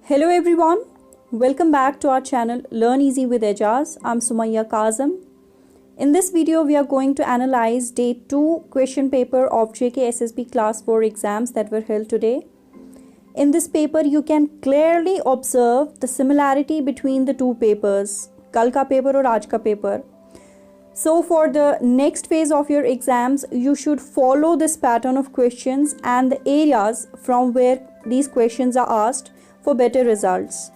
Hello everyone, welcome back to our channel Learn Easy with Ejaz. I'm Sumayya Kazim. In this video, we are going to analyze day 2 question paper of JK SSB Class 4 exams that were held today. In this paper, you can clearly observe the similarity between the two papers, Kal ka paper or Aaj ka paper. So for the next phase of your exams, you should follow this pattern of questions and the areas from where these questions are asked for better results.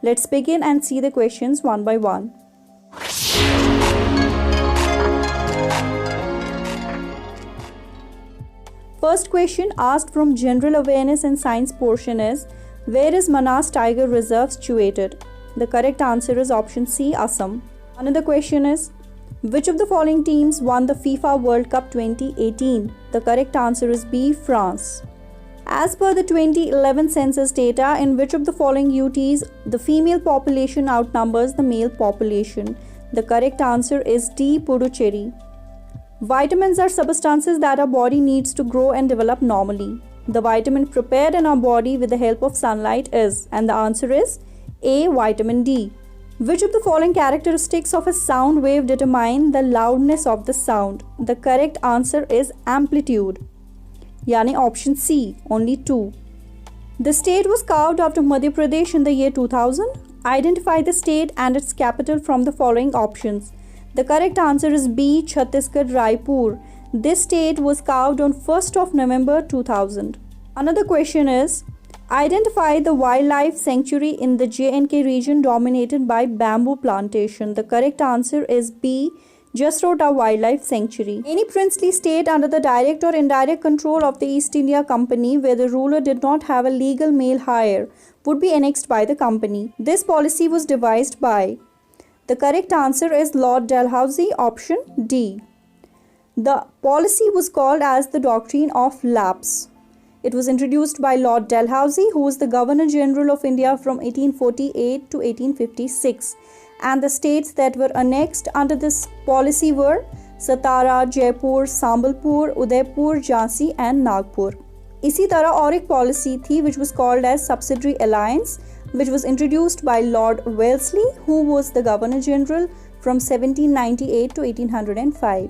Let's begin and see the questions one by one. First question asked from General Awareness and Science portion is, where is Manas Tiger Reserve situated? The correct answer is option C, Assam. Another question is, which of the following teams won the FIFA World Cup 2018? The correct answer is B, France. As per the 2011 census data, in which of the following UTs the female population outnumbers the male population? The correct answer is D, Puducherry. Vitamins are substances that our body needs to grow and develop normally. The vitamin prepared in our body with the help of sunlight is, and the answer is A, vitamin D. Which of the following characteristics of a sound wave determine the loudness of the sound? The correct answer is amplitude. Yani option C, only 2. The state was carved out of Madhya Pradesh in the year 2000. Identify the state and its capital from the following options. The correct answer is B, Chhattisgarh, Raipur. This state was carved on 1st of November 2000. Another question is, identify the wildlife sanctuary in the J&K region dominated by bamboo plantation. The correct answer is B, Jasrota Wildlife Sanctuary. Any princely state under the direct or indirect control of the East India Company where the ruler did not have a legal male heir would be annexed by the company. This policy was devised by. The correct answer is Lord Dalhousie, option D. The policy was called as the Doctrine of Lapse. It was introduced by Lord Dalhousie, who was the Governor General of India from 1848 to 1856. And the states that were annexed under this policy were Satara, Jaipur, Sambalpur, Udaipur, Jhansi and Nagpur. इसी तरह और एक policy थी which was called as Subsidiary Alliance, which was introduced by Lord Wellesley, who was the Governor General from 1798 to 1805.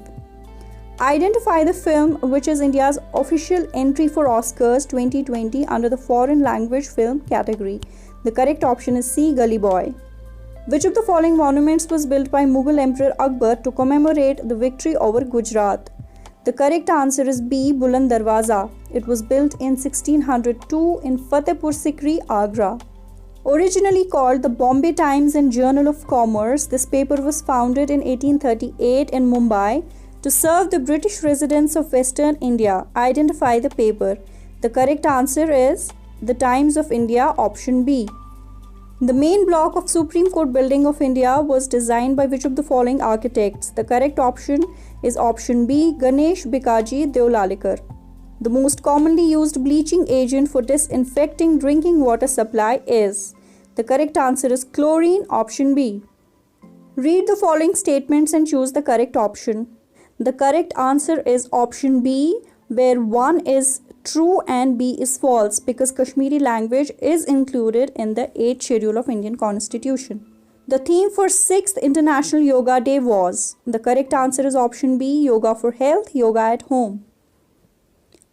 Identify the film which is India's official entry for Oscars 2020 under the foreign language film category. The correct option is C, Gully Boy. Which of the following monuments was built by Mughal Emperor Akbar to commemorate the victory over Gujarat? The correct answer is B, Buland Darwaza. It was built in 1602 in Fatehpur Sikri, Agra. Originally called the Bombay Times and Journal of Commerce, this paper was founded in 1838 in Mumbai to serve the British residents of Western India. Identify the paper. The correct answer is the Times of India, option B. The main block of Supreme Court building of India was designed by which of the following architects? The correct option is option B, Ganesh Bikaji Deolalekar. The most commonly used bleaching agent for disinfecting drinking water supply is. The correct answer is chlorine, option B. Read the following statements and choose the correct option. The correct answer is option B, where 1 is true and B is false because Kashmiri language is included in the 8th schedule of Indian Constitution. The theme for 6th International Yoga Day was. The correct answer is option B, Yoga for Health, Yoga at Home.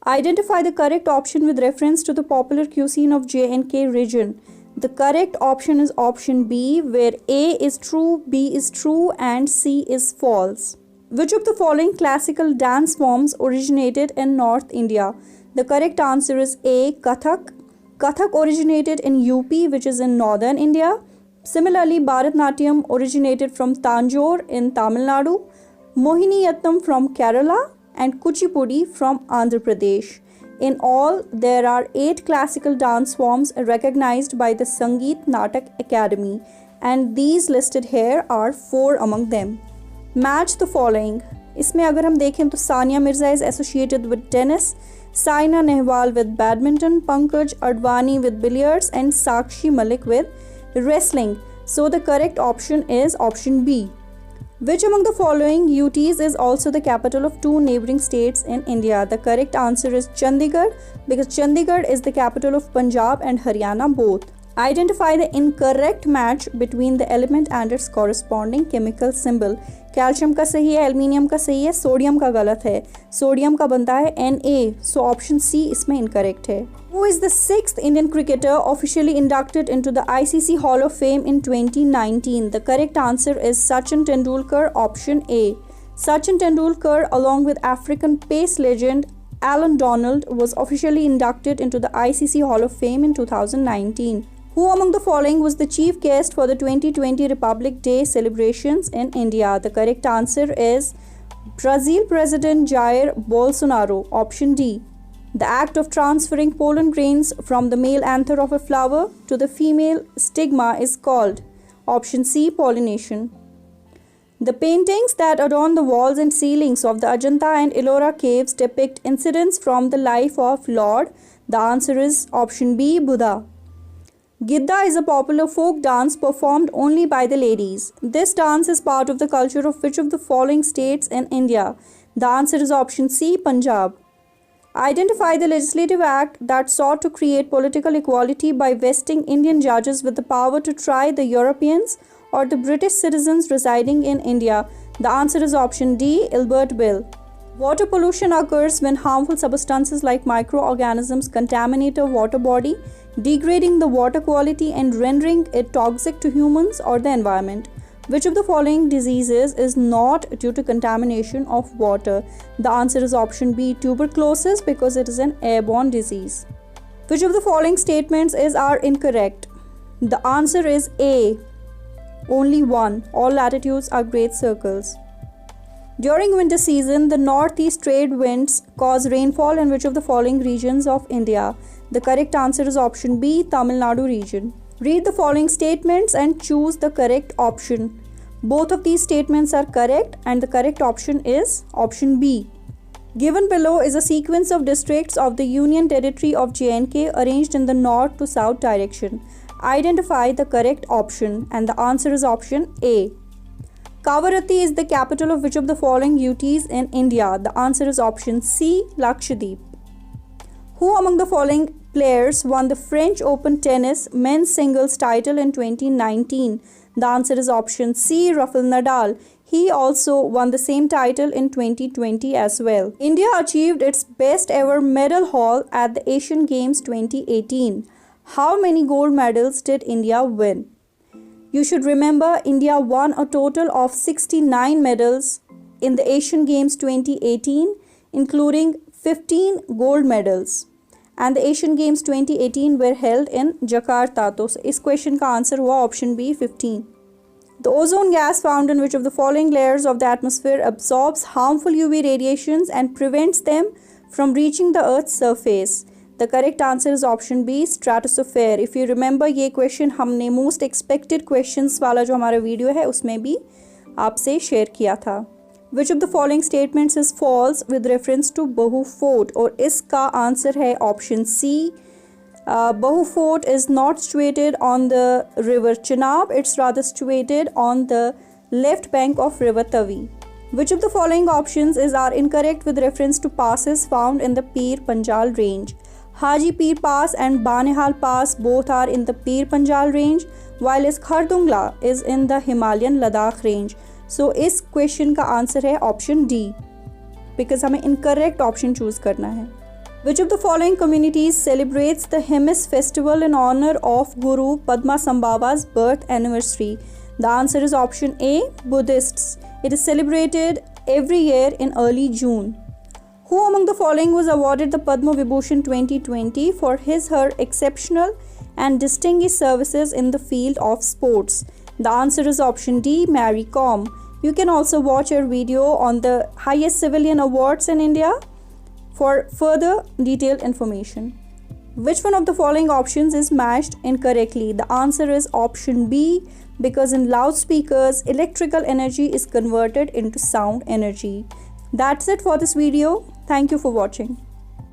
Identify the correct option with reference to the popular cuisine of J&K region. The correct option is option B, where A is true, B is true and C is false. Which of the following classical dance forms originated in North India? The correct answer is A, Kathak. Kathak originated in UP, which is in northern India. Similarly, Bharatnatyam originated from Tanjore in Tamil Nadu, Mohiniyattam from Kerala, and Kuchipudi from Andhra Pradesh. In all, there are 8 classical dance forms recognized by the Sangeet Natak Academy, and these listed here are 4 among them. Match the following. इसमें अगर हम देखें तो Sania Mirza is associated with tennis, Saina Nehwal with badminton, Pankaj Advani with billiards and Sakshi Malik with wrestling. So the correct option is option B. Which among the following UTs is also the capital of 2 neighboring states in India? The correct answer is Chandigarh because Chandigarh is the capital of Punjab and Haryana both. Identify the incorrect match between the element and its corresponding chemical symbol. Calcium का सही है, aluminium का सही है, sodium का गलत है. Sodium का बनता है Na, सो ऑप्शन सी इसमें इनकरेक्ट है. Who is the sixth Indian cricketer officially inducted into the ICC Hall of Fame in 2019? The correct answer is Sachin Tendulkar, option A. Sachin Tendulkar, along with African pace legend Alan Donald, was officially inducted into the ICC Hall of Fame in 2019. Who among the following was the chief guest for the 2020 Republic Day celebrations in India? The correct answer is Brazil President Jair Bolsonaro, option D. The act of transferring pollen grains from the male anther of a flower to the female stigma is called, option C, pollination. The paintings that adorn the walls and ceilings of the Ajanta and Ellora caves depict incidents from the life of Lord. The answer is option B, Buddha. Gidda is a popular folk dance performed only by the ladies. This dance is part of the culture of which of the following states in India? The answer is option C, Punjab. Identify the legislative act that sought to create political equality by vesting Indian judges with the power to try the Europeans or the British citizens residing in India. The answer is option D, Albert Bill. Water pollution occurs when harmful substances like microorganisms contaminate a water body, degrading the water quality and rendering it toxic to humans or the environment. Which of the following diseases is not due to contamination of water? The answer is option B, tuberculosis, because it is an airborne disease. Which of the following statements are incorrect? The answer is A, only one. All latitudes are great circles. During winter season, the northeast trade winds cause rainfall in which of the following regions of India? The correct answer is option B, Tamil Nadu region. Read the following statements and choose the correct option. Both of these statements are correct and the correct option is option B. Given below is a sequence of districts of the Union Territory of J&K arranged in the north to south direction. Identify the correct option and the answer is option A. Kavaratti is the capital of which of the following UTs in India? The answer is option C, Lakshadweep. Who among the following players won the French Open tennis men's singles title in 2019? The answer is option C, Rafael Nadal. He also won the same title in 2020 as well. India achieved its best ever medal haul at the Asian Games 2018. How many gold medals did India win? You should remember India won a total of 69 medals in the Asian Games 2018, including 15 gold medals. And the Asian Games 2018 were held in Jakarta. So, इस question का answer हुआ option B, 15. The ozone gas found in which of the following layers of the atmosphere absorbs harmful UV radiations and prevents them from reaching the Earth's surface? The correct answer is option B, stratosphere. If you remember, ये question हमने most expected questions वाला जो हमारा video है उसमें भी आपसे share किया था. Which of the following statements is false with reference to Bahu Fort? और इसका आंसर है option C. Bahu Fort is not situated on the river Chenab. It's rather situated on the left bank of river Tavi. Which of the following options are incorrect with reference to passes found in the Pir Panjal range? Haji Pir Pass and Banihal Pass both are in the Pir Panjal range, while Khardungla is in the Himalayan Ladakh range. So इस question का answer है option D, because हमें incorrect option choose करना है. Which of the following communities celebrates the Hemis festival in honor of Guru Padmasambhava's birth anniversary? The answer is option A, Buddhists. It is celebrated every year in early June. Who among the following was awarded the Padma Vibhushan 2020 for her exceptional and distinguished services in the field of sports? The answer is option D, Mary Kom. You can also watch her video on the highest civilian awards in India for further detailed information. Which one of the following options is matched incorrectly? The answer is option B, because in loudspeakers, electrical energy is converted into sound energy. That's it for this video. Thank you for watching.